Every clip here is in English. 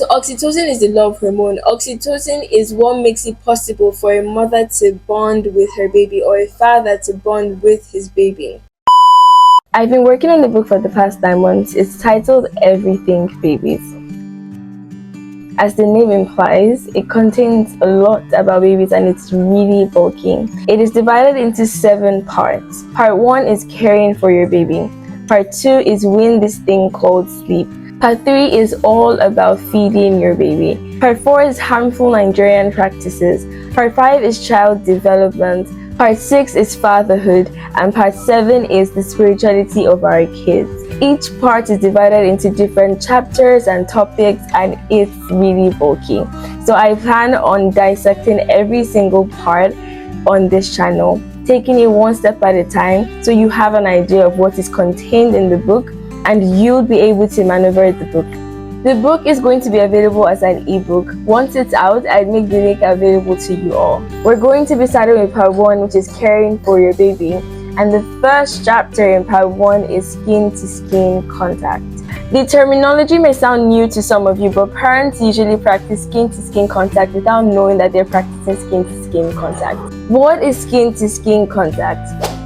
So oxytocin is the love hormone. Oxytocin is what makes it possible for a mother to bond with her baby or a father to bond with his baby. I've been working on the book for the past 9 months. It's titled Everything Babies. As the name implies, it contains a lot about babies and it's really bulky. It is divided into 7 parts. Part 1 is caring for your baby. Part 2 is win this thing called sleep. Part 3 is all about feeding your baby. Part 4 is harmful Nigerian practices. Part 5 is child development. Part 6 is fatherhood. And part 7 is the spirituality of our kids. Each part is divided into different chapters and topics and it's really bulky. So I plan on dissecting every single part on this channel, taking it one step at a time so you have an idea of what is contained in the book and you'll be able to maneuver the book. The book is going to be available as an ebook. Once it's out, I'll make the link available to you all. We're going to be starting with part 1, which is caring for your baby. And the first chapter in part 1 is skin to skin contact. The terminology may sound new to some of you, but parents usually practice skin to skin contact without knowing that they're practicing skin to skin contact. What is skin to skin contact?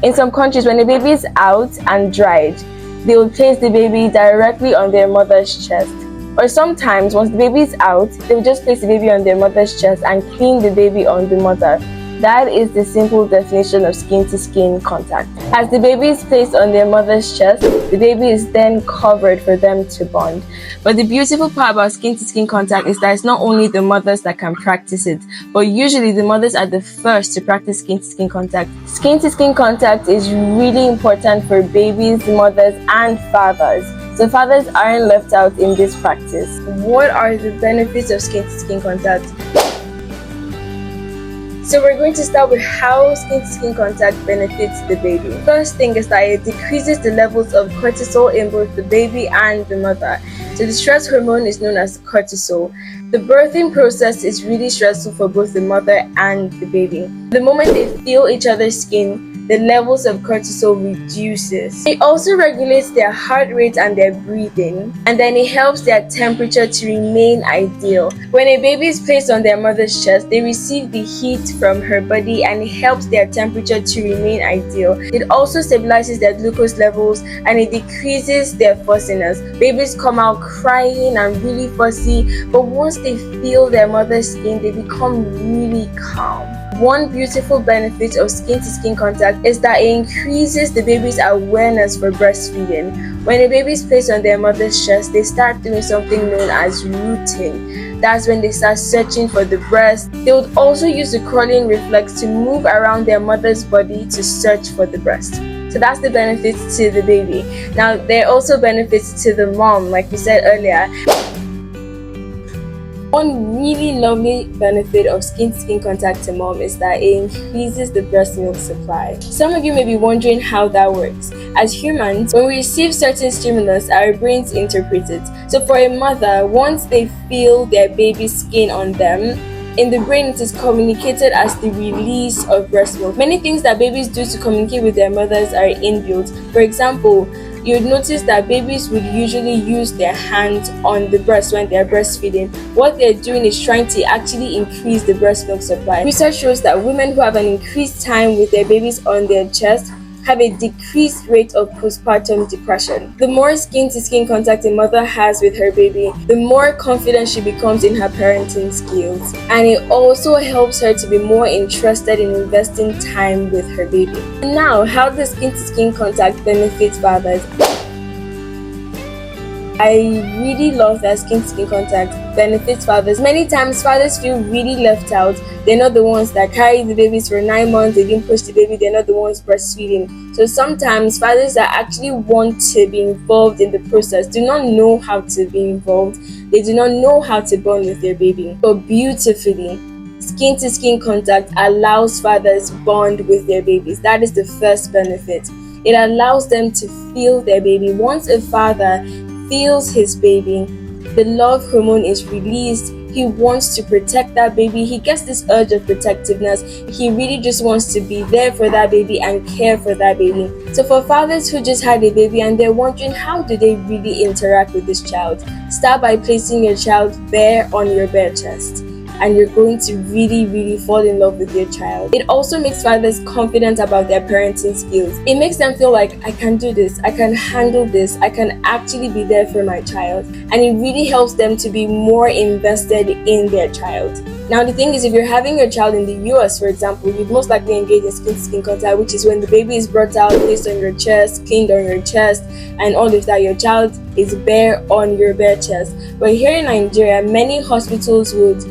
In some countries, when the baby is out and dried, they will place the baby directly on their mother's chest. Or sometimes, once the baby is out, they will just place the baby on their mother's chest and clean the baby on the mother. That is the simple definition of skin-to-skin contact. As the baby is placed on their mother's chest, the baby is then covered for them to bond. But the beautiful part about skin-to-skin contact is that it's not only the mothers that can practice it, but usually the mothers are the first to practice skin-to-skin contact. Skin-to-skin contact is really important for babies, mothers, and fathers. So fathers aren't left out in this practice. What are the benefits of skin-to-skin contact? So we're going to start with how skin-to-skin contact benefits the baby. First thing is that it decreases the levels of cortisol in both the baby and the mother. So the stress hormone is known as cortisol. The birthing process is really stressful for both the mother and the baby. The moment they feel each other's skin, the levels of cortisol reduces. It also regulates their heart rate and their breathing, and then it helps their temperature to remain ideal. When a baby is placed on their mother's chest, they receive the heat from her body and it helps their temperature to remain ideal. It also stabilizes their glucose levels and it decreases their fussiness. Babies come out crying and really fussy, but once they feel their mother's skin, they become really calm. One beautiful benefit of skin-to-skin contact is that it increases the baby's awareness for breastfeeding. When a baby is placed on their mother's chest, they start doing something known as rooting. That's when they start searching for the breast. They would also use the crawling reflex to move around their mother's body to search for the breast. So that's the benefits to the baby. Now, there are also benefits to the mom, like we said earlier. One really lovely benefit of skin-to-skin contact to mom is that it increases the breast milk supply. Some of you may be wondering how that works. As humans, when we receive certain stimulus, our brains interpret it. So for a mother, once they feel their baby's skin on them, in the brain it is communicated as the release of breast milk. Many things that babies do to communicate with their mothers are inbuilt. For example, you'd notice that babies would usually use their hands on the breast when they're breastfeeding. What they're doing is trying to actually increase the breast milk supply. Research shows that women who have an increased time with their babies on their chest have a decreased rate of postpartum depression. The more skin-to-skin contact a mother has with her baby, the more confident she becomes in her parenting skills. And it also helps her to be more interested in investing time with her baby. Now, how does skin-to-skin contact benefit fathers? I really love that skin-to-skin contact benefits fathers. Many times fathers feel really left out. They're not the ones that carry the babies for 9 months, they didn't push the baby, they're not the ones breastfeeding. So sometimes fathers that actually want to be involved in the process do not know how to be involved. They do not know how to bond with their baby. But beautifully, skin-to-skin contact allows fathers bond with their babies. That is the first benefit. It allows them to feel their baby. Once a father feels his baby, the love hormone is released. He wants to protect that baby. He gets this urge of protectiveness. He really just wants to be there for that baby and care for that baby. So for fathers who just had a baby and they're wondering how do they really interact with this child, start by placing your child bare on your bare chest, and you're going to really fall in love with your child. It also makes fathers confident about their parenting skills. It makes them feel like, I can do this, I can handle this, I can actually be there for my child. And it really helps them to be more invested in their child. Now the thing is, if you're having your child in the US, for example, you'd most likely engage in skin-to-skin contact, which is when the baby is brought out, placed on your chest, cleaned on your chest, and all of that. Your child is bare on your bare chest. But here in Nigeria, many hospitals would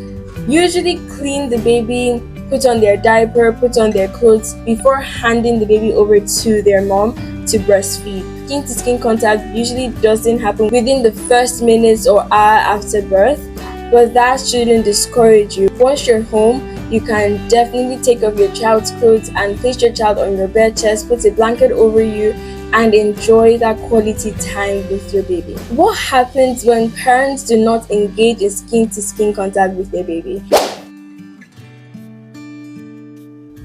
usually clean the baby, put on their diaper, put on their clothes before handing the baby over to their mom to breastfeed. Skin to skin contact usually doesn't happen within the first minutes or hour after birth, but that shouldn't discourage you. Once you're home, you can definitely take off your child's clothes and place your child on your bed chest, put a blanket over you, and enjoy that quality time with your baby. What happens when parents do not engage in skin-to-skin contact with their baby?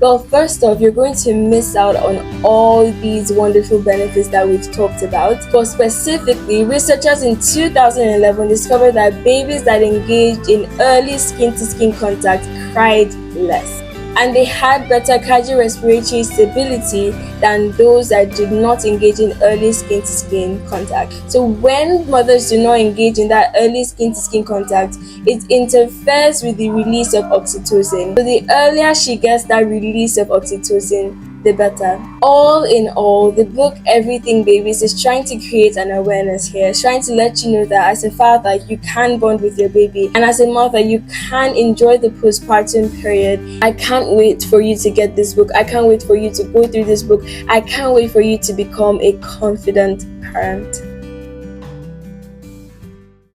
Well, first off, you're going to miss out on all these wonderful benefits that we've talked about. But specifically, researchers in 2011 discovered that babies that engaged in early skin-to-skin contact cried less, and they had better cardiorespiratory stability than those that did not engage in early skin-to-skin contact. So when mothers do not engage in that early skin-to-skin contact, it interferes with the release of oxytocin. So the earlier she gets that release of oxytocin, the better. All in all, the book Everything Babies is trying to create an awareness here. It's trying to let you know that as a father, you can bond with your baby, and as a mother, you can enjoy the postpartum period. I can't wait for you to get this book. I can't wait for you to go through this book. I can't wait for you to become a confident parent.